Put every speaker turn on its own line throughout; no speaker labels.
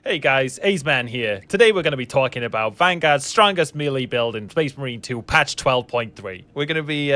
Hey guys, Hazeman here. Today we're going to be talking about Vanguard's strongest melee build in Space Marine 2 patch 12.3. We're going to be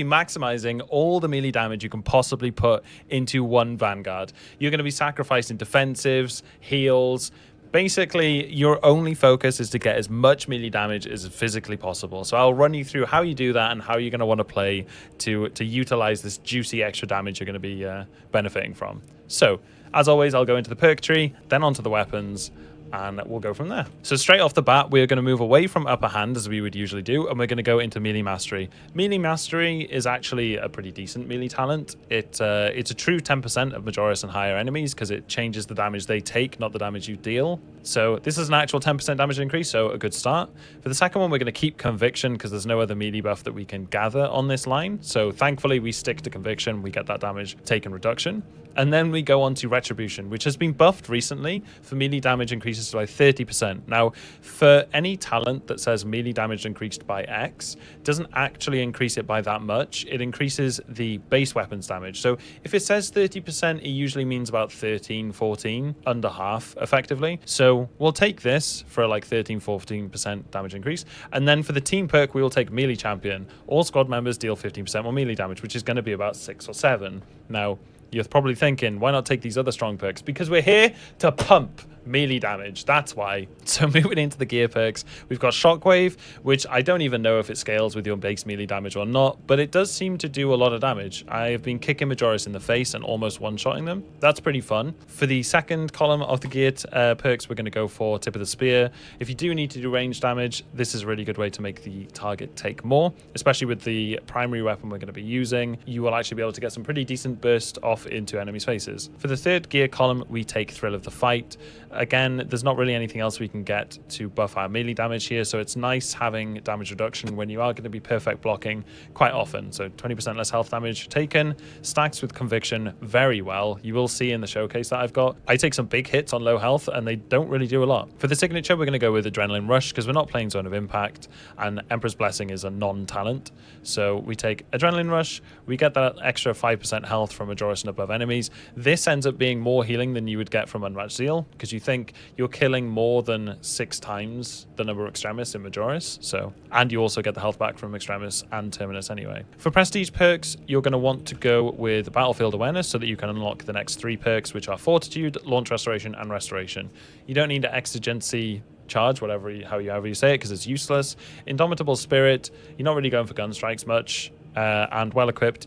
maximizing all the melee damage you can possibly put into one Vanguard. You're going to be sacrificing defensives, heals. Basically, your only focus is to get as much melee damage as physically possible. So I'll run you through how you do that and how you're going to want to play to utilize this juicy extra damage you're going to be benefiting from. So, as always, I'll go into the perk tree, then onto the weapons, and we'll go from there. So straight off the bat, we're going to move away from upper hand as we would usually do, and we're going to go into melee mastery. Melee mastery is actually a pretty decent melee talent. It's a true 10% of Majoris and higher enemies because it changes the damage they take, not the damage you deal. So this is an actual 10% damage increase, so a good start. For the second one, we're going to keep conviction because there's no other melee buff that we can gather on this line. So thankfully, we stick to conviction. We get that damage taken reduction. And then we go on to Retribution, which has been buffed recently for melee damage increases by 30%. Now, for any talent that says melee damage increased by X, doesn't actually increase it by that much. It increases the base weapons damage. So if it says 30%, it usually means about 13, 14, under half, effectively. So we'll take this for like 13, 14% damage increase. And then for the team perk, we will take Melee Champion. All squad members deal 15% more melee damage, which is going to be about 6 or 7. Now, you're probably thinking, why not take these other strong perks? Because we're here to pump melee damage. That's why. So moving into the gear perks, we've got Shockwave, which I don't even know if it scales with your base melee damage or not, but it does seem to do a lot of damage. I have been kicking Majoris in the face and almost one-shotting them. That's pretty fun. For the second column of the gear perks, we're going to go for Tip of the Spear. If you do need to do range damage, this is a really good way to make the target take more, especially with the primary weapon we're going to be using. You will actually be able to get some pretty decent burst off into enemies' faces. For the third gear column, we take Thrill of the Fight. Again, there's not really anything else we can get to buff our melee damage here, so it's nice having damage reduction when you are going to be perfect blocking quite often. So 20% less health damage taken, stacks with conviction very well. You will see in the showcase that I've got, I take some big hits on low health and they don't really do a lot. For the signature, we're going to go with Adrenaline Rush because we're not playing Zone of Impact, and Emperor's Blessing is a non-talent. So we take Adrenaline Rush, we get that extra 5% health from Majoris and above enemies. This ends up being more healing than you would get from Unmatched Zeal because you think you're killing more than 6 times the number of Extremis in Majoris. So, and you also get the health back from Extremis and Terminus anyway. For prestige perks, you're going to want to go with Battlefield Awareness so that you can unlock the next 3 perks, which are Fortitude, Launch Restoration, and Restoration. You don't need an Exigency charge, however you say it, because it's useless. Indomitable Spirit, you're not really going for gun strikes much, and well equipped,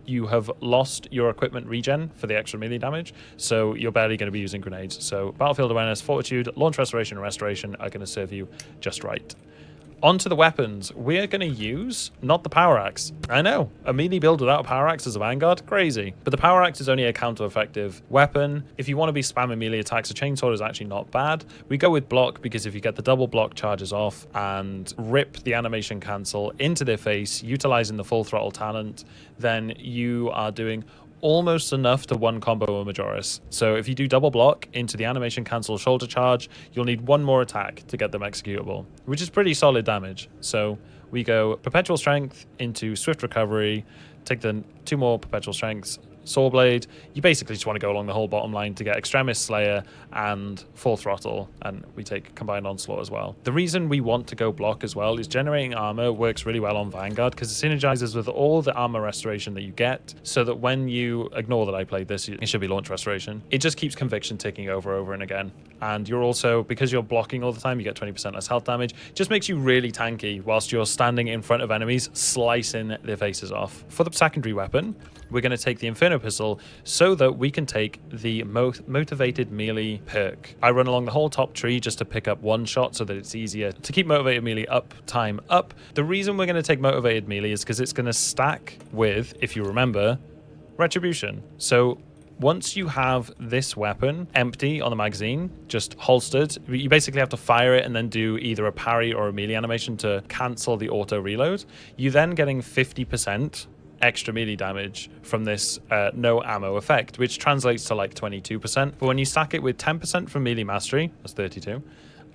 you have lost your equipment regen for the extra melee damage, so you're barely going to be using grenades. So Battlefield Awareness, Fortitude, Launch Restoration, and Restoration are going to serve you just right. Onto the weapons, we're going to use not the Power Axe. I know, a melee build without a Power Axe as a Vanguard? Crazy. But the Power Axe is only a counter-effective weapon. If you want to be spamming melee attacks, a Chainsaw is actually not bad. We go with Block because if you get the double block charges off and rip the animation cancel into their face, utilizing the Full Throttle talent, then you are doing almost enough to one combo a Majoris. So if you do double block into the animation cancel shoulder charge, you'll need 1 more attack to get them executable, which is pretty solid damage. So we go Perpetual Strength into Swift Recovery, take the 2 more Perpetual Strengths, Sawblade. You basically just want to go along the whole bottom line to get Extremis, Slayer, and Full Throttle, and we take Combined Onslaught as well. The reason we want to go block as well is generating armor works really well on Vanguard because it synergizes with all the armor restoration that you get, so that when you ignore that I played this, it should be Launch Restoration. It just keeps conviction ticking over and again. And you're also, because you're blocking all the time, you get 20% less health damage. Just makes you really tanky whilst you're standing in front of enemies, slicing their faces off. For the secondary weapon, we're going to take the Inferno Pistol so that we can take the Motivated Melee perk. I run along the whole top tree just to pick up 1 shot so that it's easier to keep Motivated Melee time up. The reason we're going to take Motivated Melee is because it's going to stack with, if you remember, Retribution. So once you have this weapon empty on the magazine, just holstered, you basically have to fire it and then do either a parry or a melee animation to cancel the auto reload. You're then getting 50% extra melee damage from this no ammo effect, which translates to like 22%. But when you stack it with 10% from melee mastery, that's 32,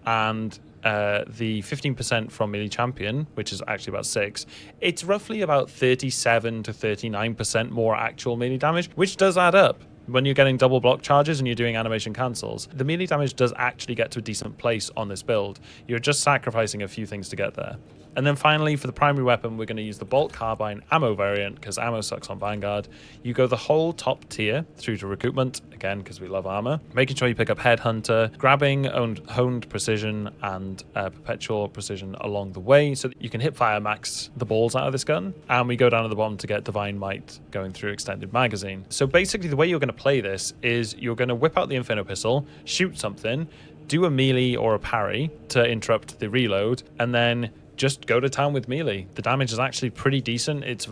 and the 15% from melee champion, which is actually about 6, it's roughly about 37 to 39% more actual melee damage, which does add up. when you're getting double block charges and you're doing animation cancels, the melee damage does actually get to a decent place on this build. You're just sacrificing a few things to get there. And then finally, for the primary weapon, we're going to use the bolt carbine ammo variant because ammo sucks on Vanguard. You go the whole top tier through to recoupment, again, because we love armor. Making sure you pick up Headhunter, grabbing honed precision and perpetual precision along the way so that you can hip fire max the balls out of this gun. And we go down to the bottom to get Divine Might going through extended magazine. So basically the way you're going to play this is you're going to whip out the Inferno Pistol, shoot something, do a melee or a parry to interrupt the reload, and then just go to town with melee. The damage is actually pretty decent. It's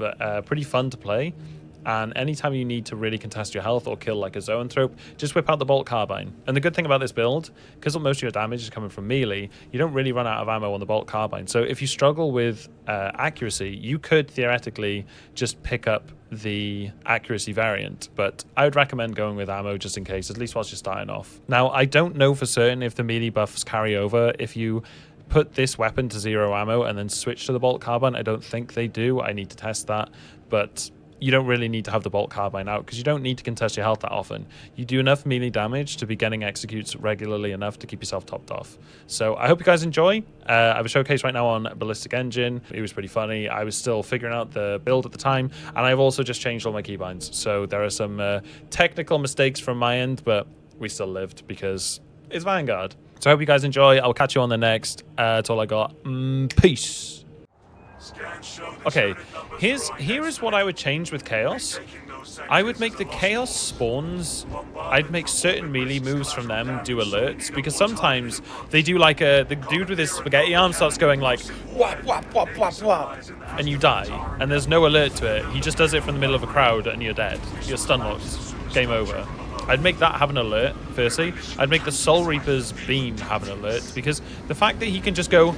pretty fun to play. And anytime you need to really contest your health or kill like a zoanthrope, just whip out the bolt carbine. And the good thing about this build, because most of your damage is coming from melee, you don't really run out of ammo on the bolt carbine. So if you struggle with accuracy, you could theoretically just pick up the accuracy variant, but I would recommend going with ammo just in case, at least whilst you're starting off. Now, I don't know for certain if the melee buffs carry over. If you put this weapon to 0 ammo and then switch to the bolt carbine, I don't think they do. I need to test that, but you don't really need to have the bolt carbine out because you don't need to contest your health that often. You do enough melee damage to be getting executes regularly enough to keep yourself topped off. So I hope you guys enjoy. I have a showcase right now on Ballistic Engine. It was pretty funny. I was still figuring out the build at the time, and I've also just changed all my keybinds. So there are some technical mistakes from my end, but we still lived because it's Vanguard. So I hope you guys enjoy. I'll catch you on the next. That's all I got. Peace. Okay, here is what I would change with Chaos. I would make the Chaos spawns, I'd make certain melee moves from them do alerts, because sometimes they do like the dude with his spaghetti arm starts going like whap whap whap whap whap, and you die, and there's no alert to it. He just does it from the middle of a crowd and you're dead. You're stun locked. Game over. I'd make that have an alert, firstly. I'd make the Soul Reaper's beam have an alert, because the fact that he can just go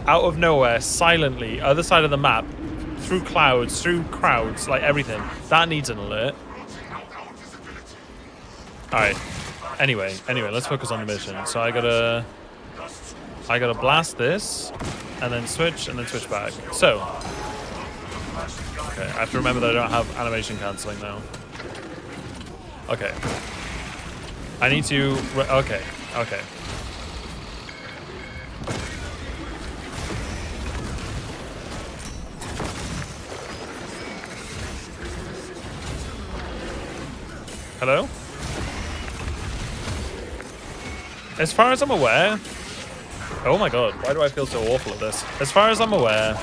out of nowhere, silently, other side of the map, through clouds, through crowds, like everything, that needs an alert. Alright. Anyway, let's focus on the mission. So I gotta blast this, and then switch back. So, okay, I have to remember that I don't have animation cancelling now. Okay. I need to... Okay. Hello? As far as I'm aware... Oh my god, why do I feel so awful at this? As far as I'm aware,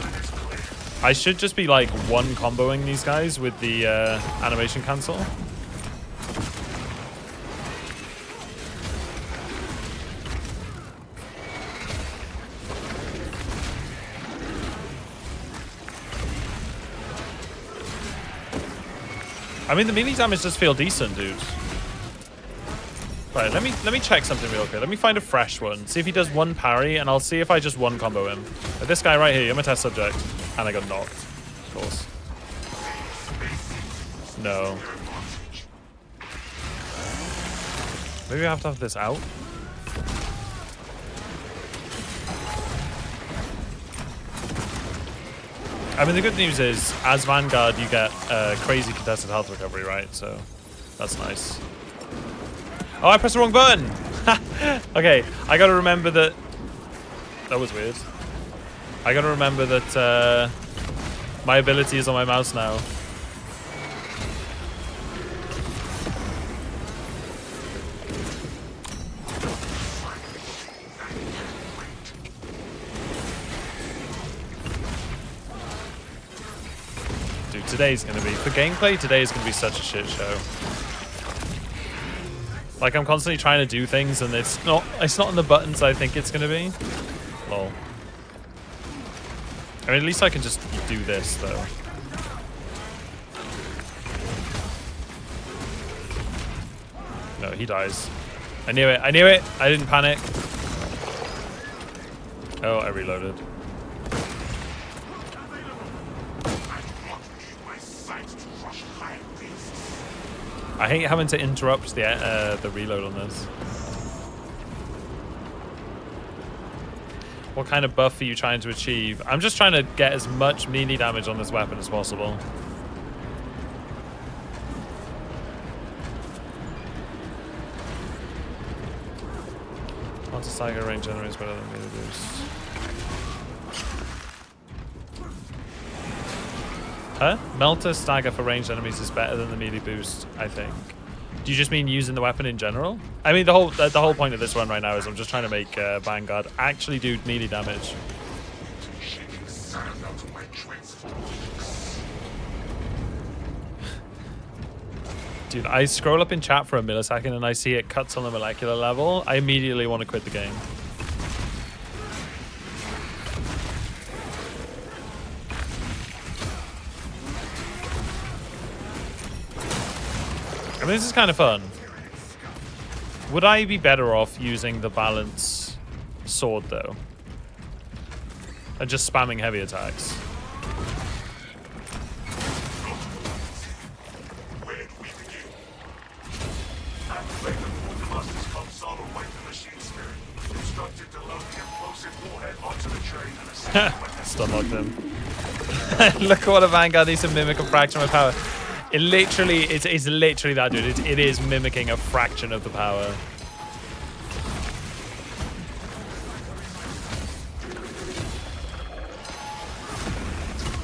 I should just be like one comboing these guys with the animation cancel. I mean, the melee damage does feel decent, dude. Right, let me check something real quick. Let me find a fresh one. See if he does one parry, and I'll see if I just one combo him. Like this guy right here, I'm a test subject. And I got knocked. Of course. No. Maybe I have to have this out. I mean, the good news is, as Vanguard, you get crazy contested health recovery, right? So, that's nice. Oh, I pressed the wrong button! Okay, I gotta remember that... That was weird. I gotta remember that my ability is on my mouse now. Dude, today's gonna be... For gameplay, today's gonna be such a shit show. Like, I'm constantly trying to do things, and it's not in the buttons I think it's gonna be. Lol. I mean, at least I can just do this, though. No, he dies. I knew it. I didn't panic. Oh, I reloaded. I hate having to interrupt the reload on this. What kind of buff are you trying to achieve? I'm just trying to get as much melee damage on this weapon as possible. Stagger range enemies better than melee boost. Huh? Melter stagger for ranged enemies is better than the melee boost, I think. Do you just mean using the weapon in general? I mean, the whole point of this one right now is I'm just trying to make Vanguard actually do melee damage. Dude, I scroll up in chat for a millisecond and I see it cuts on the molecular level. I immediately want to quit the game. I mean, this is kind of fun. Would I be better off using the balance sword, though? And just spamming heavy attacks? Stun locked him. Look at what a Vanguard needs to mimic a fraction of power. It literally, it's literally that, dude. It is mimicking a fraction of the power.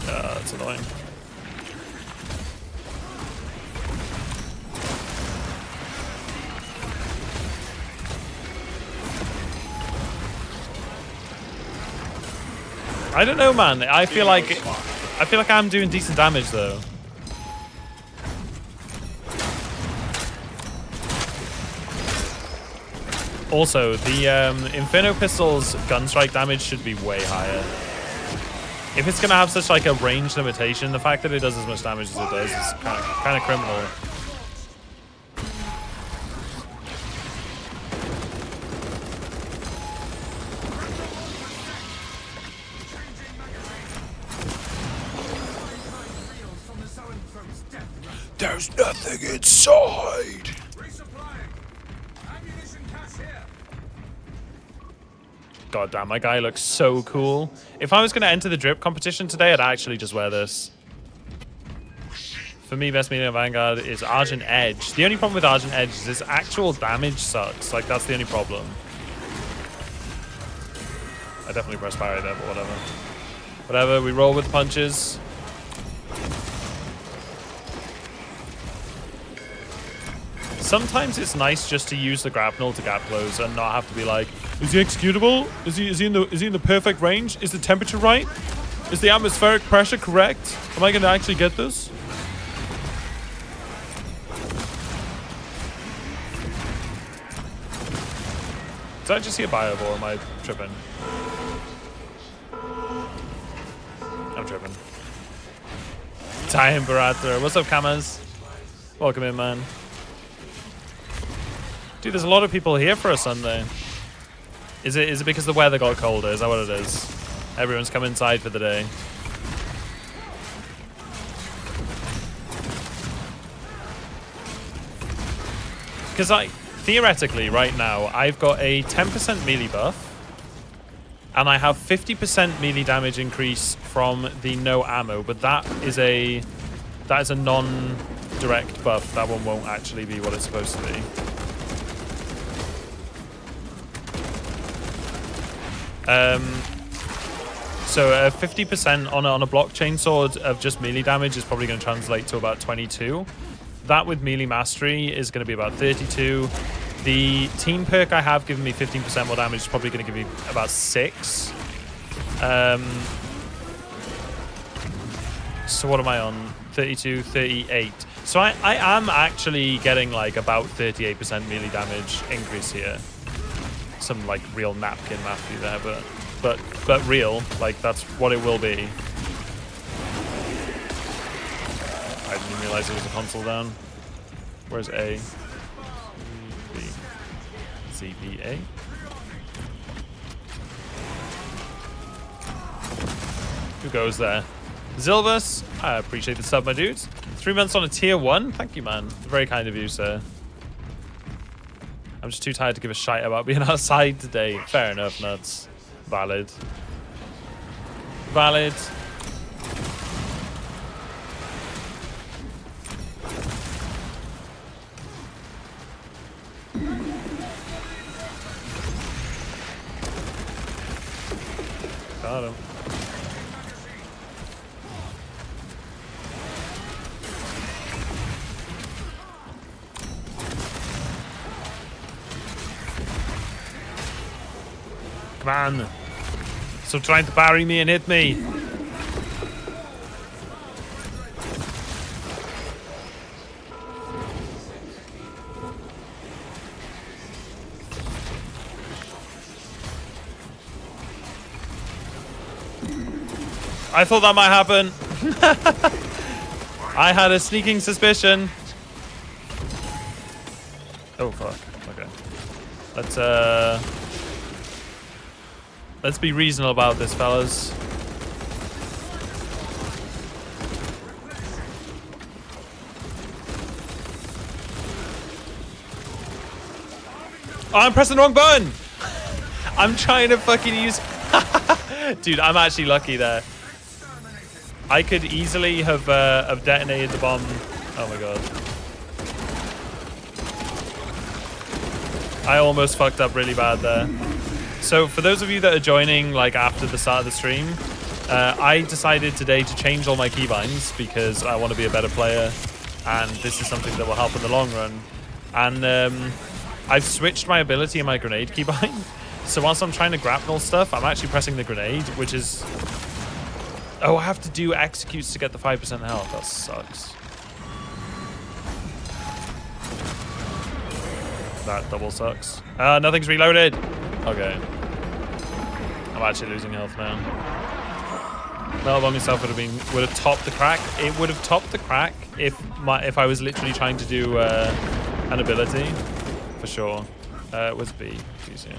That's annoying. I don't know, man. I feel like I'm doing decent damage though. Also, the Inferno Pistol's gun strike damage should be way higher. If it's gonna have such like a range limitation, the fact that it does as much damage as it does is kind of criminal. There's nothing inside. God damn, my guy looks so cool. If I was going to enter the drip competition today, I'd actually just wear this. For me, best melee Vanguard is Argent Edge. The only problem with Argent Edge is its actual damage sucks. Like, that's the only problem. I definitely pressed parry there, but whatever. Whatever, we roll with punches. Sometimes it's nice just to use the grapnel to gap close and not have to be like, is he executable? Is he in the perfect range? Is the temperature right? Is the atmospheric pressure correct? Am I gonna actually get this? Did I just see a bio or am I tripping? I'm tripping. Time Baratra. What's up, Kamas? Welcome in, man. Dude, there's a lot of people here for a Sunday. Is it because the weather got colder? Is that what it is? Everyone's come inside for the day. Because theoretically, right now, I've got a 10% melee buff. And I have 50% melee damage increase from the no ammo. But that is a non-direct buff. That one won't actually be what it's supposed to be. So 50% on a blockchain sword of just melee damage is probably going to translate to about 22. That with melee mastery is going to be about 32. The team perk I have given me 15% more damage is probably going to give me about 6. So what am I on? 32, 38. So I am actually getting like about 38% melee damage increase here. Some like real napkin mastery there, but real, like that's what it will be. I didn't even realize there was a console down. Where's A? B. C, B, A. Who goes there? Zilvus, I appreciate the sub, my dudes. 3 months on a tier 1. Thank you, man. Very kind of you, sir. I'm just too tired to give a shite about being outside today. Fair enough, nuts. Valid. Valid. Got him. Come on. Stop trying to parry me and hit me. I thought that might happen. I had a sneaking suspicion. Oh fuck. Okay. Let's be reasonable about this, fellas. Oh, I'm pressing the wrong button. I'm trying to fucking use. Dude, I'm actually lucky there. I could easily have detonated the bomb. Oh my god. I almost fucked up really bad there. So for those of you that are joining like after the start of the stream, I decided today to change all my keybinds because I want to be a better player, and this is something that will help in the long run. And I've switched my ability in my grenade keybind. So whilst I'm trying to grapnel stuff, I'm actually pressing the grenade, which is... Oh, I have to do executes to get the 5% health. That sucks. That double sucks. Nothing's reloaded. Okay. I'm actually losing health now. Well, bomb yourself would have topped the crack. It would have topped the crack if I was literally trying to do an ability, for sure. Where's B? Easier.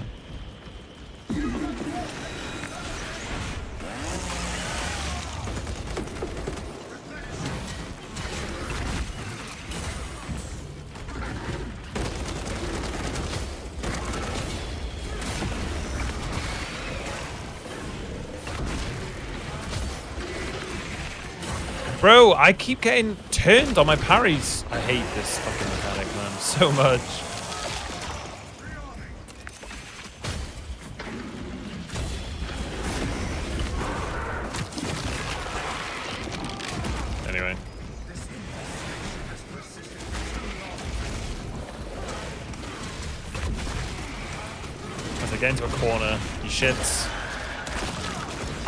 Bro, I keep getting turned on my parries. I hate this fucking mechanic, man, so much. Anyway. As I get into a corner, he shits.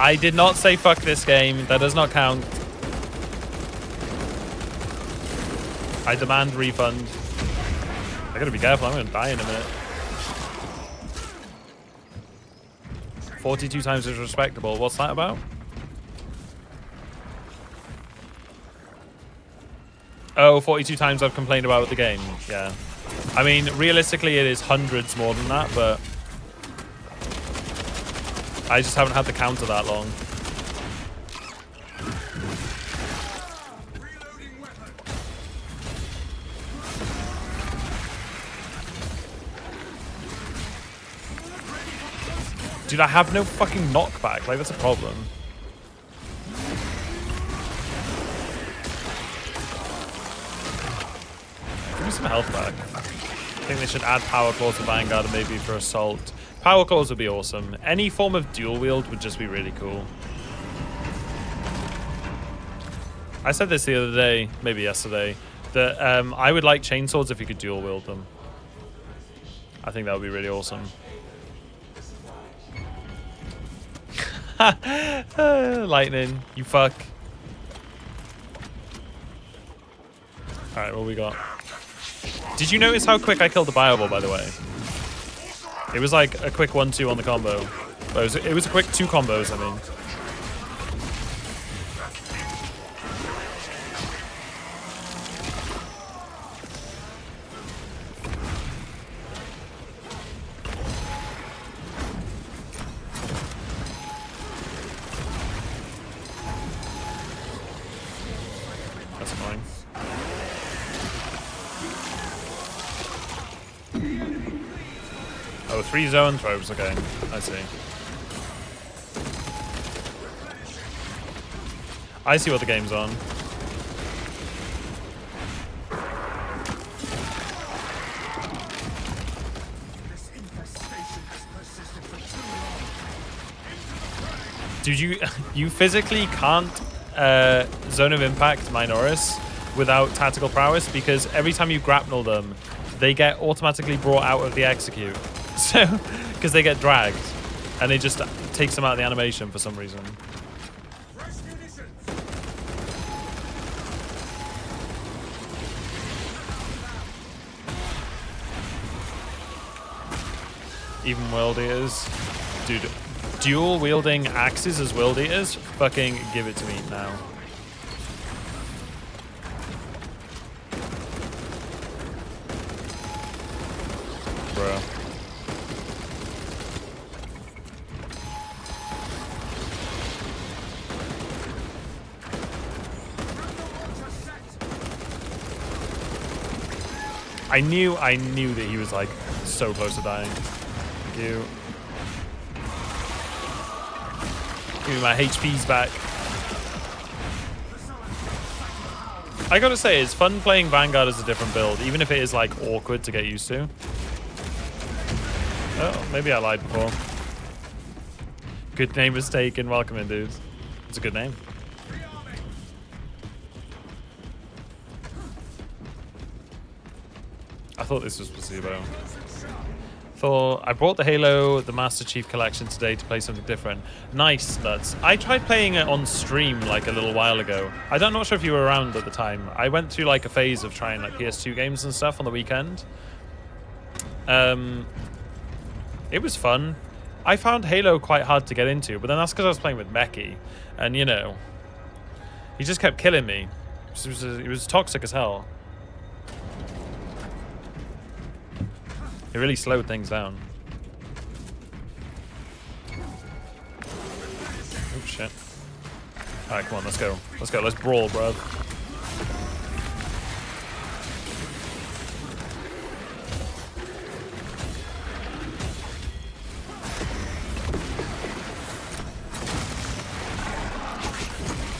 I did not say fuck this game. That does not count. I demand refund. I gotta be careful, I'm gonna die in a minute. 42 times is respectable. What's that about? Oh, 42 times I've complained about the game. Yeah. I mean, realistically, it is hundreds more than that, but I just haven't had the counter that long. Dude, I have no fucking knockback. Like, that's a problem. Give me some health back. I think they should add power claws to Vanguard and maybe for assault. Power claws would be awesome. Any form of dual wield would just be really cool. I said this the other day, maybe yesterday, that I would like chainswords if you could dual wield them. I think that would be really awesome. Lightning, you fuck. Alright, what we got? Did you notice how quick I killed the Bioball, by the way? It was like a quick 1-2 on the combo. It was a quick 2 combos, I mean. That's annoying. Oh, 3 zone throws, okay. I see. I see what the game's on. Dude, you physically can't zone of impact Minoris without tactical prowess, because every time you grapnel them, they get automatically brought out of the execute. So, because they get dragged, and it just takes them out of the animation for some reason. Even World Eaters. Dude, dual wielding axes as World Eaters? Fucking give it to me now. Bro. I knew that he was like so close to dying. Thank you. Give me my HPs back. I gotta say, it's fun playing Vanguard as a different build, even if it is like awkward to get used to. Oh, maybe I lied before. Good name mistaken. Welcome in, dude. It's a good name. I thought this was placebo. Thought I brought the Halo, the Master Chief Collection today to play something different. Nice, nuts. I tried playing it on stream like a little while ago. I'm not sure if you were around at the time. I went through like a phase of trying like PS2 games and stuff on the weekend. It was fun. I found Halo quite hard to get into, but then that's because I was playing with Meki, and you know, he just kept killing me. It was toxic as hell. It really slowed things down. Oh shit. Alright, come on, let's go. Let's go, let's brawl, bro.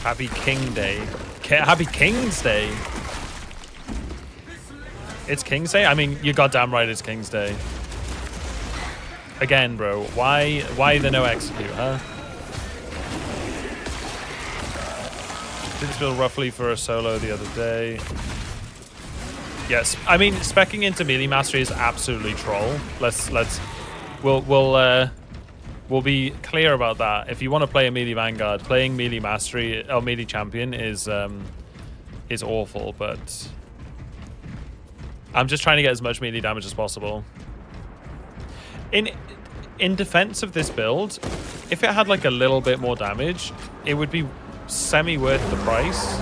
Happy King Day. Happy King's Day. It's King's Day? I mean, you're goddamn right it's King's Day. Again, bro. Why the no execute, huh? Did this build roughly for a solo the other day. Yes. I mean, speccing into melee mastery is absolutely troll. We'll be clear about that. If you want to play a melee Vanguard, playing melee mastery or melee champion is awful, but I'm just trying to get as much melee damage as possible. In defense of this build, if it had like a little bit more damage, it would be semi worth the price.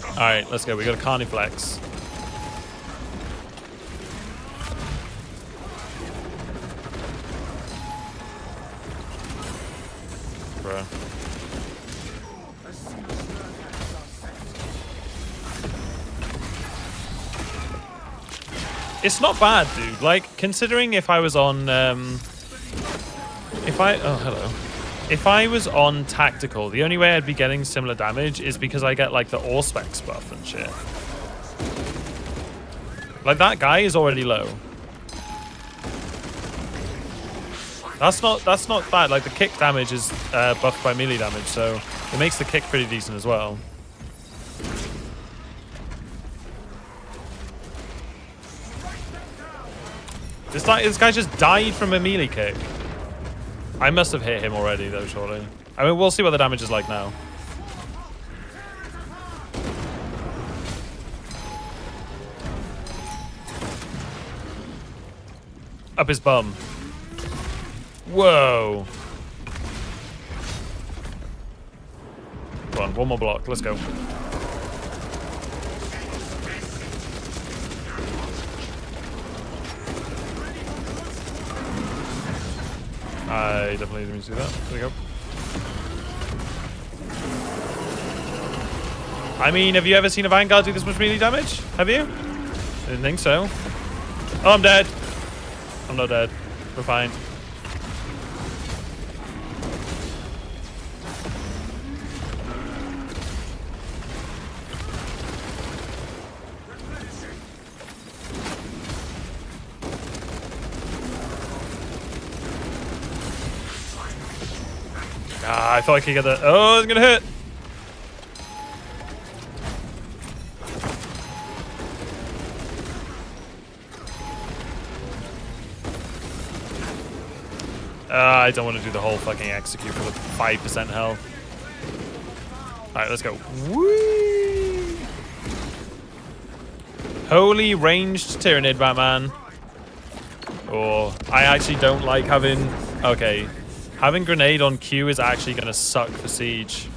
All right, let's go. We got a Carniflex. Bro. It's not bad, dude. Like, considering if I was on, if I was on tactical, the only way I'd be getting similar damage is because I get like the Auspex buff and shit. Like, that guy is already low. That's not bad. Like, the kick damage is buffed by melee damage, so it makes the kick pretty decent as well. This guy just died from a melee kick. I must have hit him already, though, surely. I mean, we'll see what the damage is like now. Up his bum. Whoa. Come on, one more block. Let's go. I definitely didn't mean to do that. There we go. I mean, have you ever seen a Vanguard do this much melee damage? Have you? I didn't think so. Oh, I'm dead. I'm not dead. We're fine. Ah, I thought I could get that. Oh, it's gonna hit. I don't want to do the whole fucking execute for the 5% health. Alright, let's go. Whee! Holy ranged Tyranid, Batman. Oh, I actually don't like having... Okay. Having grenade on Q is actually going to suck for Siege.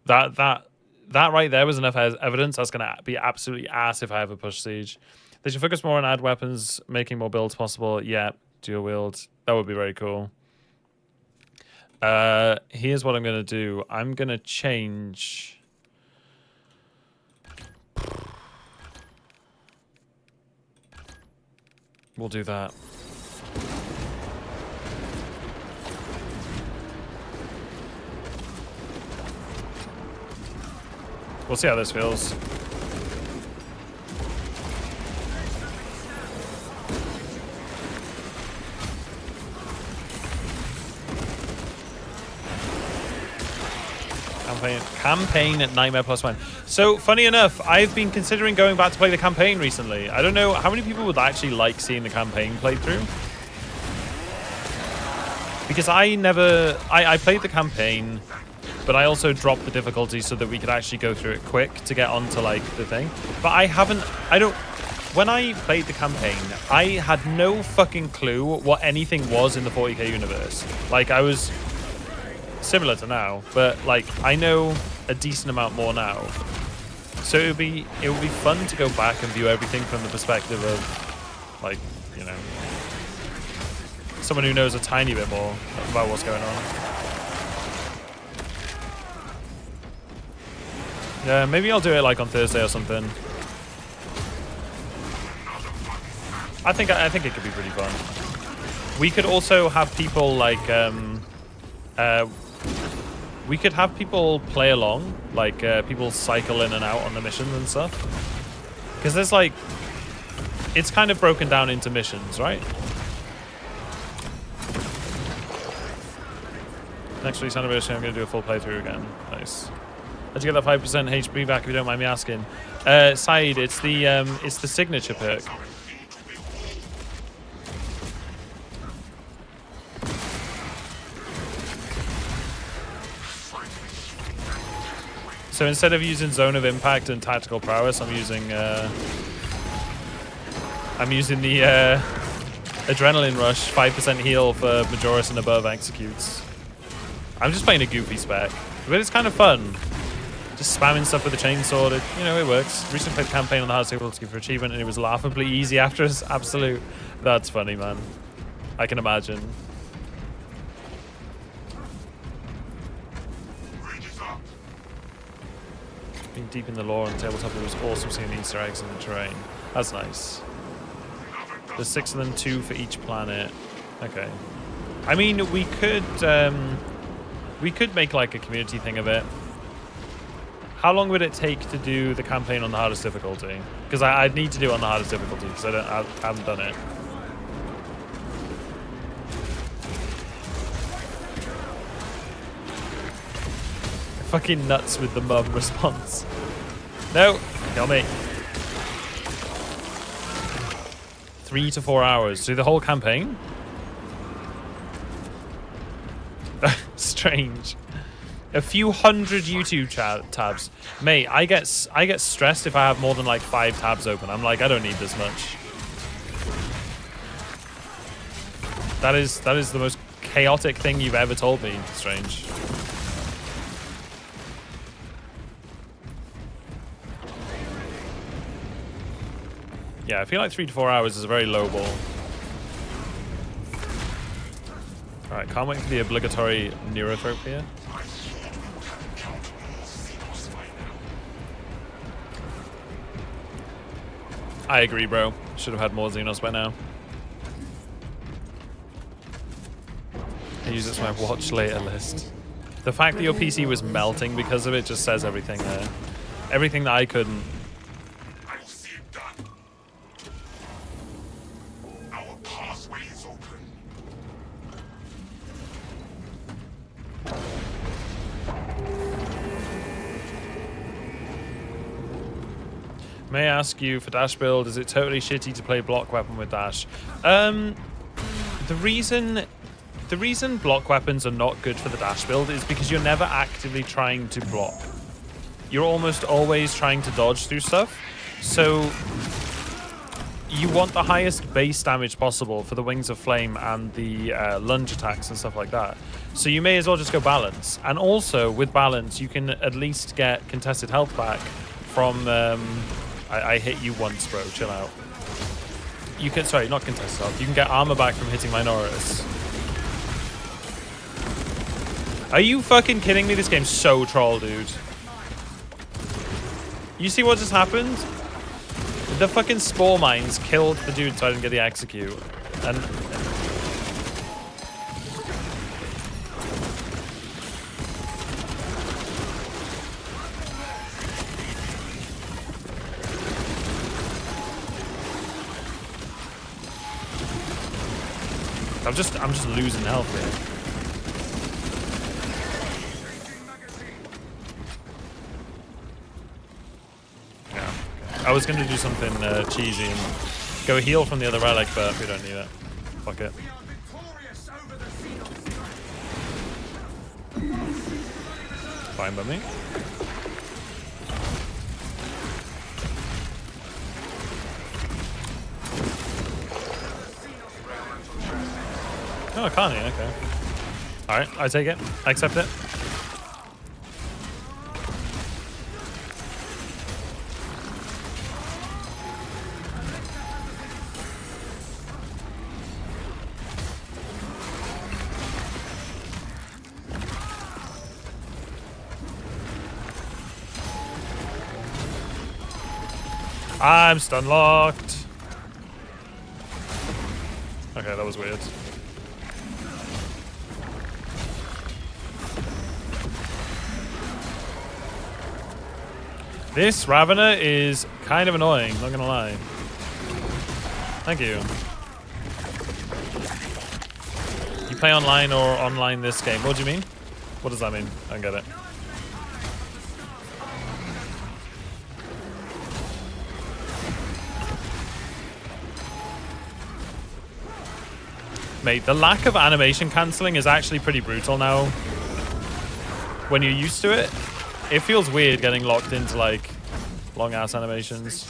That right there was enough evidence. That's going to be absolutely ass if I ever push Siege. They should focus more on add weapons, making more builds possible. Yeah, dual wield. That would be very cool. Here's what I'm going to do. I'm going to change... We'll do that. We'll see how this feels. Campaign at Nightmare +1. So, funny enough, I've been considering going back to play the campaign recently. I don't know how many people would actually like seeing the campaign playthrough. Because I played the campaign, but I also dropped the difficulty so that we could actually go through it quick to get onto, like, the thing. But when I played the campaign, I had no fucking clue what anything was in the 40k universe. Like, I was similar to now, but, like, I know a decent amount more now. So it would be fun to go back and view everything from the perspective of, like, you know, someone who knows a tiny bit more about what's going on. Yeah, maybe I'll do it like on Thursday or something. I think it could be pretty fun. We could also have people like we could have people play along, like people cycle in and out on the missions and stuff. Because there's like, it's kind of broken down into missions, right? Next week's anniversary, I'm going to do a full playthrough again. Nice. How'd you get that 5% HP back if you don't mind me asking? Saeed, it's the signature perk. So instead of using Zone of Impact and Tactical Prowess, I'm using the Adrenaline Rush, 5% heal for Majoris and above executes. I'm just playing a goofy spec, but it's kind of fun. Just spamming stuff with the chainsaw, it works. Recently played the campaign on the hardest difficulty for achievement, and it was laughably easy after its absolute. That's funny, man. I can imagine. Being deep in the lore on the tabletop, it was awesome seeing the Easter eggs in the terrain. That's nice. There's 6 of them, 2 for each planet. Okay. I mean, we could make like a community thing of it. How long would it take to do the campaign on the hardest difficulty? Because I'd need to do it on the hardest difficulty because I haven't done it. Fucking nuts with the mum response. No, kill me. 3 to 4 hours. Do the whole campaign? Strange. A few hundred YouTube tabs. Mate, I get stressed if I have more than like 5 tabs open. I'm like, I don't need this much. That is the most chaotic thing you've ever told me, Strange. Yeah, I feel like 3 to 4 hours is a very low ball. Alright, can't wait for the obligatory Neurothrope here. I agree, bro. Should have had more Xenos by now. I use it as my watch later list. The fact that your PC was melting because of it just says everything there. Everything that I couldn't.
I will see it done. Our pathway is open.
May I ask you, for dash build, is it totally shitty to play block weapon with dash? The reason block weapons are not good for the dash build is because you're never actively trying to block. You're almost always trying to dodge through stuff. So you want the highest base damage possible for the Wings of Flame and the lunge attacks and stuff like that. So you may as well just go balance. And also, with balance, you can at least get contested health back from... I hit you once, bro. Chill out. You can... Sorry, not contested health. You can get armor back from hitting Minoris. Are you fucking kidding me? This game's so troll, dude. You see what just happened? The fucking spore mines killed the dude so I didn't get the execute. And... I'm just losing health here. I was going to do something cheesy and go heal from the other relic, but we don't need it. Fuck it. Fine by me. Oh, can't he? Okay. Alright, I take it. I accept it. I'm stun locked. Okay, that was weird. This Ravener is kind of annoying, not gonna lie. Thank you. You play online or online this game? What do you mean? What does that mean? I don't get it. Mate, the lack of animation cancelling is actually pretty brutal now. When you're used to it, it feels weird getting locked into like long ass animations.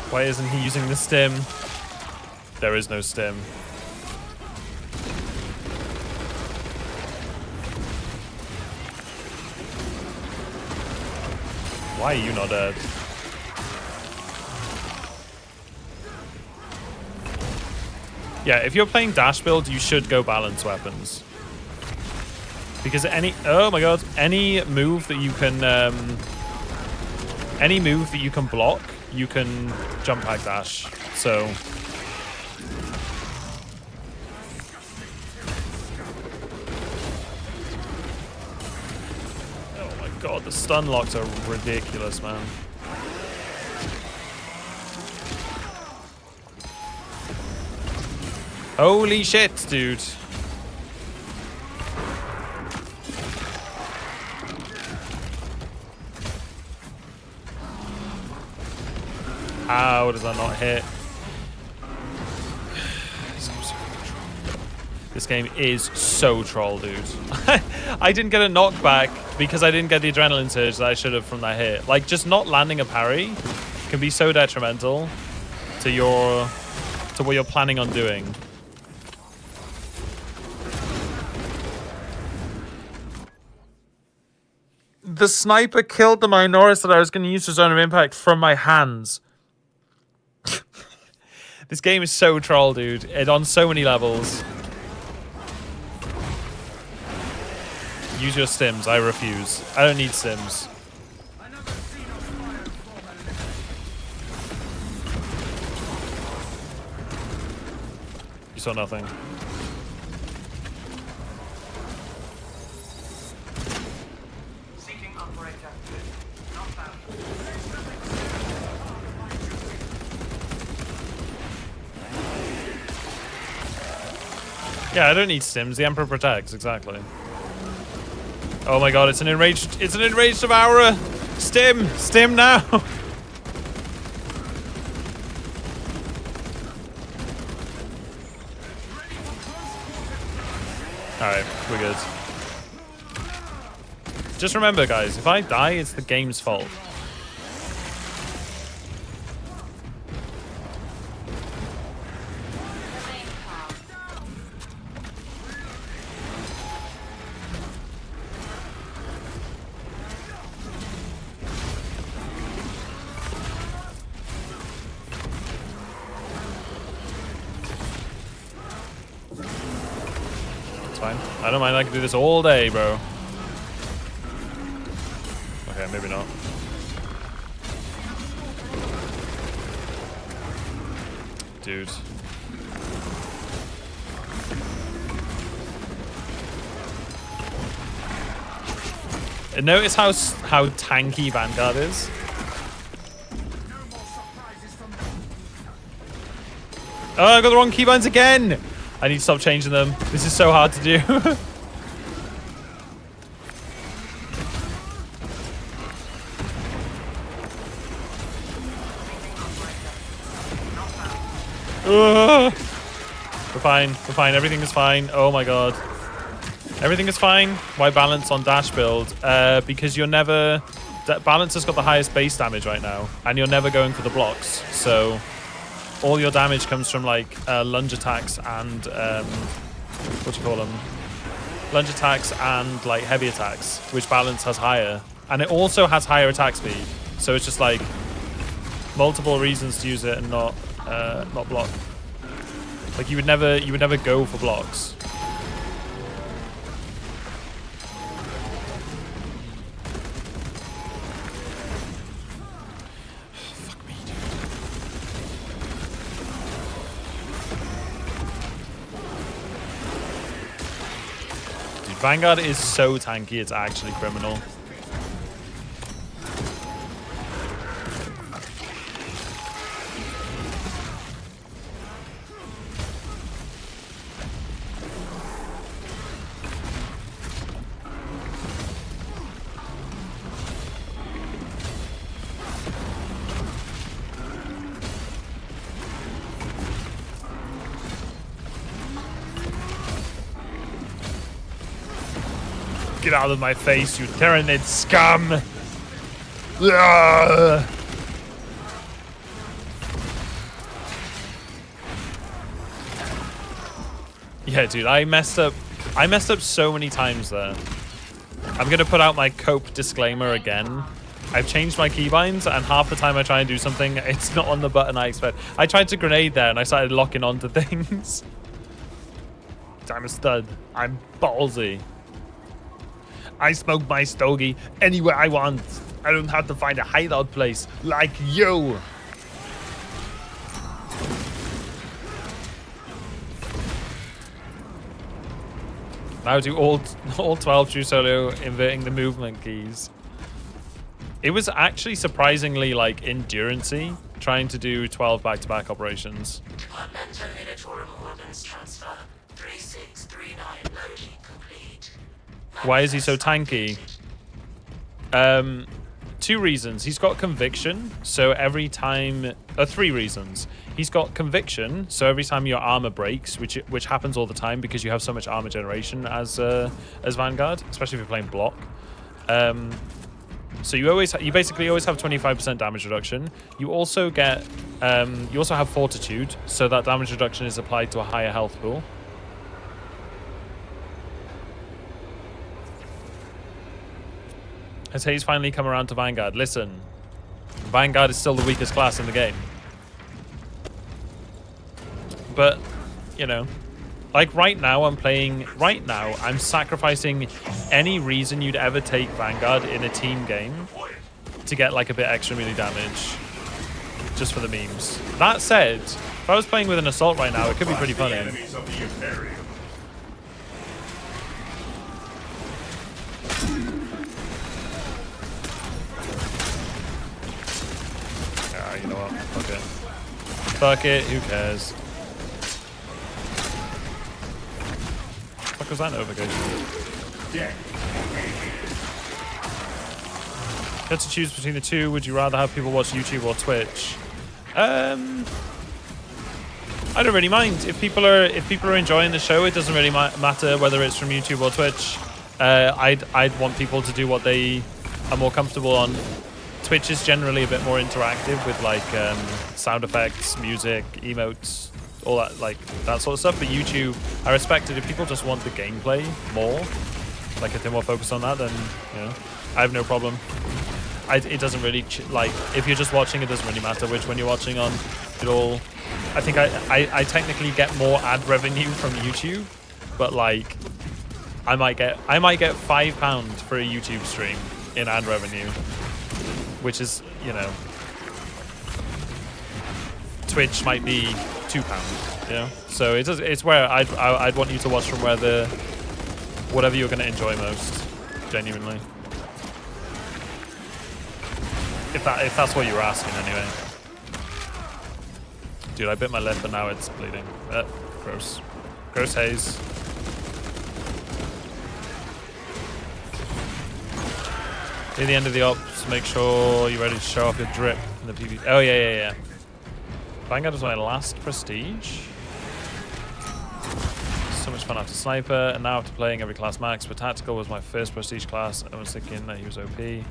Why isn't he using the stim? There is no stim. Why are you not dead? Yeah, if you're playing dash build, you should go balance weapons. Because oh my god, any move that you can block, you can jump back dash. So oh my god, the stun locks are ridiculous, man. Holy shit, dude. How does that not hit? This game is so troll, dude. I didn't get a knockback because I didn't get the adrenaline surge that I should have from that hit. Like, just not landing a parry can be so detrimental to what you're planning on doing. The sniper killed the Minoris that I was going to use for Zone of Impact from my hands. This game is so troll, dude. It's on so many levels. Use your stims. I refuse. I don't need stims. You saw nothing. Yeah, I don't need stims. The Emperor protects, exactly. Oh my god, it's an enraged devourer! Stim! Stim now! Alright, we're good. Just remember, guys, if I die, it's the game's fault. Fine. I don't mind. I can do this all day, bro. Okay, maybe not. Dude. And notice how tanky Vanguard is. Oh, I got the wrong keybinds again. I need to stop changing them. This is so hard to do. We're fine. We're fine. Everything is fine. Oh my god. Everything is fine. Why balance on dash build? Because you're never... Balance has got the highest base damage right now. And you're never going for the blocks. So... all your damage comes from like lunge attacks and what do you call them? Lunge attacks and like heavy attacks, which balance has higher, and it also has higher attack speed. So it's just like multiple reasons to use it and not block. Like you would never go for blocks. Vanguard is so tanky, it's actually criminal. Get out of my face, you Tyranid scum! Ugh. Yeah, dude, I messed up so many times there. I'm gonna put out my cope disclaimer again. I've changed my keybinds, and half the time I try and do something, it's not on the button I expect. I tried to grenade there, and I started locking onto things. I'm a stud. I'm ballsy. I smoke my stogie anywhere I want. I don't have to find a hideout place like you. Now do all 12 true solo inverting the movement keys. It was actually surprisingly like endurance-y trying to do 12 back-to-back operations. Transfer 3639 loading complete. Why is he so tanky? 2 reasons. He's got conviction, so every time... 3 reasons. He's got conviction, so every time your armor breaks, which happens all the time because you have so much armor generation as Vanguard, especially if you're playing block. So you basically always have 25% damage reduction. You also get you also have fortitude, so that damage reduction is applied to a higher health pool. Has Hayes finally come around to Vanguard? Listen, Vanguard is still the weakest class in the game. But, you know, like right now I'm sacrificing any reason you'd ever take Vanguard in a team game to get like a bit extra melee damage. Just for the memes. That said, if I was playing with an assault right now, it could be pretty funny. You know what? Fuck it. Fuck it, who cares? was that notification? Get to choose between the two. Would you rather have people watch YouTube or Twitch? I don't really mind. If people are enjoying the show, it doesn't really matter whether it's from YouTube or Twitch. I'd want people to do what they are more comfortable on. Twitch is generally a bit more interactive with like sound effects, music, emotes, all that, like that sort of stuff. But YouTube, I respect it. If people just want the gameplay more, like if they're more focused on that, then you know, I have no problem. It doesn't really like if you're just watching, it doesn't really matter which one you're watching on. It all. I think I technically get more ad revenue from YouTube, but like I might get £5 for a YouTube stream in ad revenue, which is, you know, Twitch might be £2, you know. So it's where I'd want you to watch from where whatever you're going to enjoy most, genuinely. If that's what you were asking, anyway. Dude, I bit my lip and now it's bleeding. Gross. Gross haze. Near the end of the ops, make sure you're ready to show off your drip in the PvP. Oh, yeah. Vanguard was my last prestige. So much fun after Sniper, and now after playing every class max, but Tactical was my first prestige class. I was thinking that he was OP.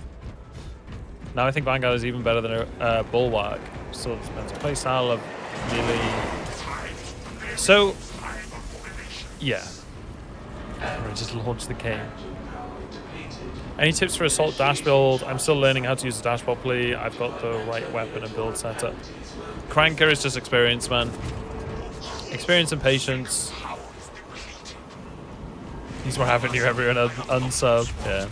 Now I think Vanguard is even better than Bulwark. Still depends on playstyle of melee. So, yeah. I just launched the game. Any tips for assault dash build? I'm still learning how to use the dash properly. I've got the right weapon and build setup. Cranker is just experience, man. Experience and patience. He's more having you everyone unsub. Yeah.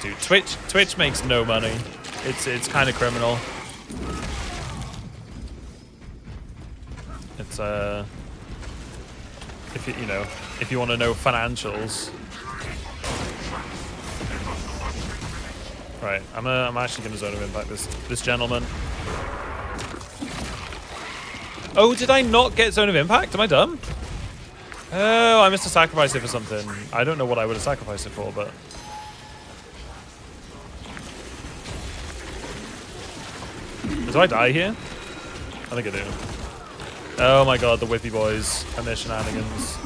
Dude, Twitch makes no money. It's kind of criminal. It's if you want to know financials. Right, I'm actually gonna zone of impact this gentleman. Oh, did I not get zone of impact? Am I dumb? Oh, I must have sacrificed it for something. I don't know what I would have sacrificed it for, but do I die here? I think I do. Oh my god, the Whippy boys and their shenanigans.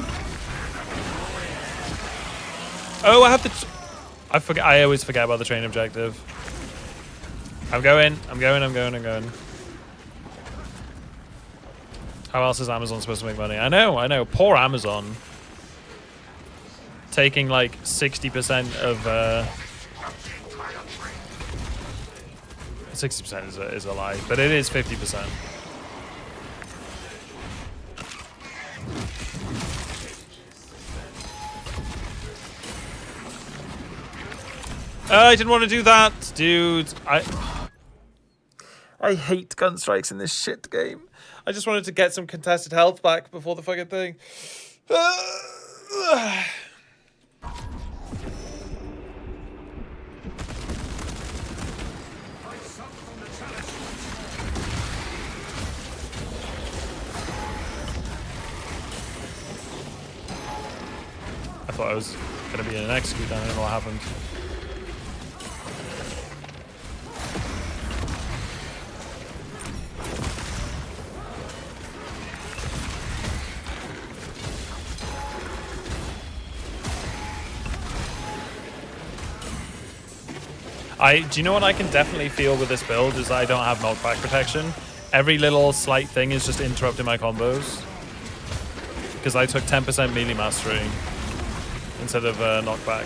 Oh, I have to. I always forget about the train objective. I'm going. How else is Amazon supposed to make money? I know. Poor Amazon. Taking like 60% of 60% is a lie, but it is 50%. I didn't want to do that, dude. I hate gun strikes in this shit game. I just wanted to get some contested health back before the fucking thing. I thought I was going to be in an execute, I don't know what happened. Do you know what I can definitely feel with this build is I don't have knockback protection. Every little slight thing is just interrupting my combos. Because I took 10% melee mastery instead of knockback.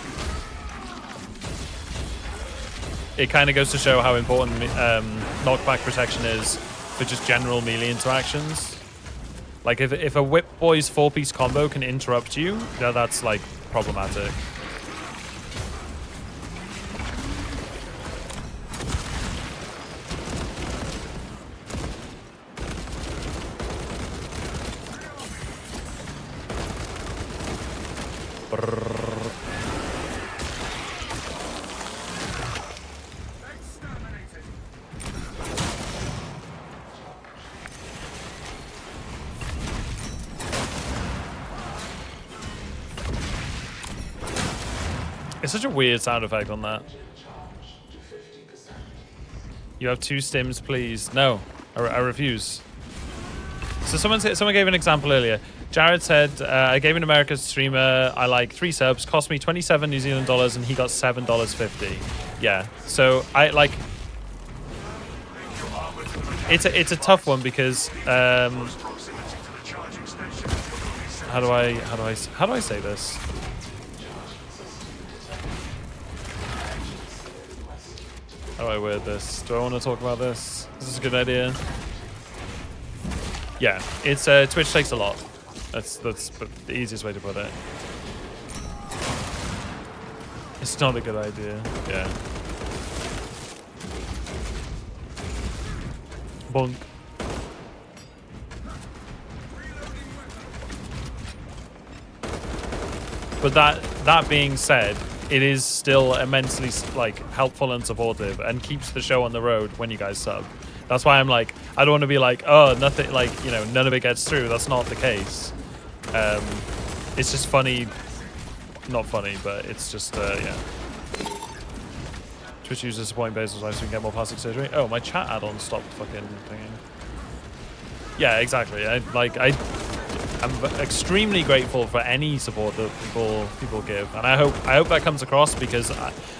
It kind of goes to show how important knockback protection is for just general melee interactions. Like if a Whip Boy's 4-piece combo can interrupt you, that's like problematic. It's such a weird sound effect on that. You have 2 stims, please. No, I refuse. So someone gave an example earlier. Jared said, I gave an American streamer I like 3 subs, cost me 27 New Zealand dollars, and he got $7.50. Yeah. So I like. It's a tough one because how do I say this? How do I word this? Do I want to talk about this? Is this a good idea? Yeah, it's Twitch takes a lot. That's the easiest way to put it. It's not a good idea. Yeah. Bonk. But that being said, it is still immensely like helpful and supportive and keeps the show on the road when you guys sub. That's why I'm like, I don't want to be like, oh, nothing, like, you know, none of it gets through. That's not the case. It's just funny. Not funny, but it's just, yeah. Twitch users supporting Basil's life so we can get more plastic surgery. Oh, my chat add-on stopped fucking thinging. Yeah, exactly. I'm extremely grateful for any support that people give, and I hope that comes across, because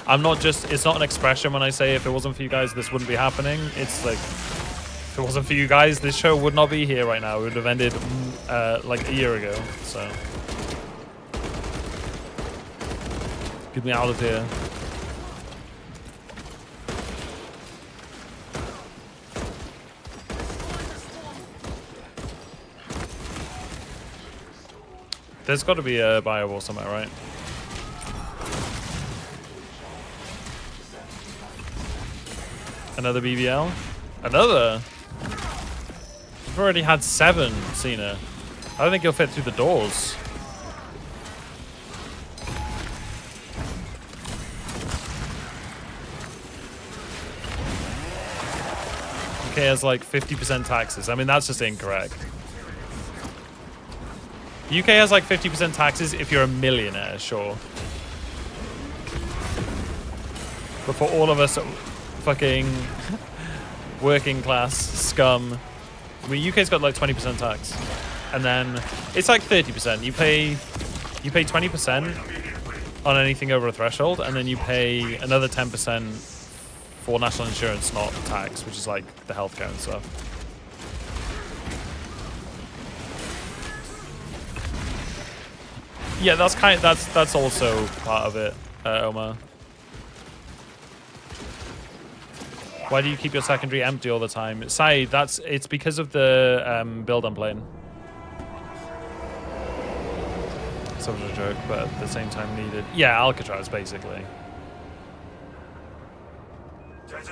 I'm not just, it's not an expression when I say if it wasn't for you guys this wouldn't be happening. It's like, if it wasn't for you guys this show would not be here right now. It would have ended like a year ago. So get me out of here. There's got to be a bio wall somewhere, right? Another BBL? Another? We've already had 7, Cena. I don't think you'll fit through the doors. UK has like 50% taxes. I mean, that's just incorrect. UK has like 50% taxes if you're a millionaire, sure. But for all of us fucking working class scum, I mean, UK's got like 20% tax. And then it's like 30%. You pay 20% on anything over a threshold, and then you pay another 10% for national insurance, not tax, which is like the healthcare and stuff. Yeah, that's also part of it, Omar. Why do you keep your secondary empty all the time? Sai, it's because of the build I'm playing. Sort of a joke, but at the same time needed. Yeah, Alcatraz basically.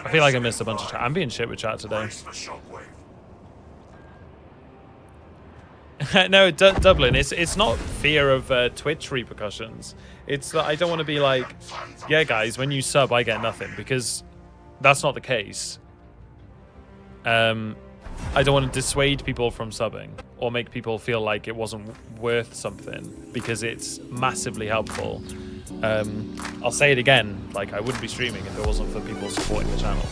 I feel like I missed a bunch of chat. I'm being shit with chat today. No, Dublin. It's not fear of Twitch repercussions. It's that I don't want to be like, yeah, guys, when you sub, I get nothing, because that's not the case. I don't want to dissuade people from subbing or make people feel like it wasn't worth something, because it's massively helpful. I'll say it again, like I wouldn't be streaming if it wasn't for people supporting the channel.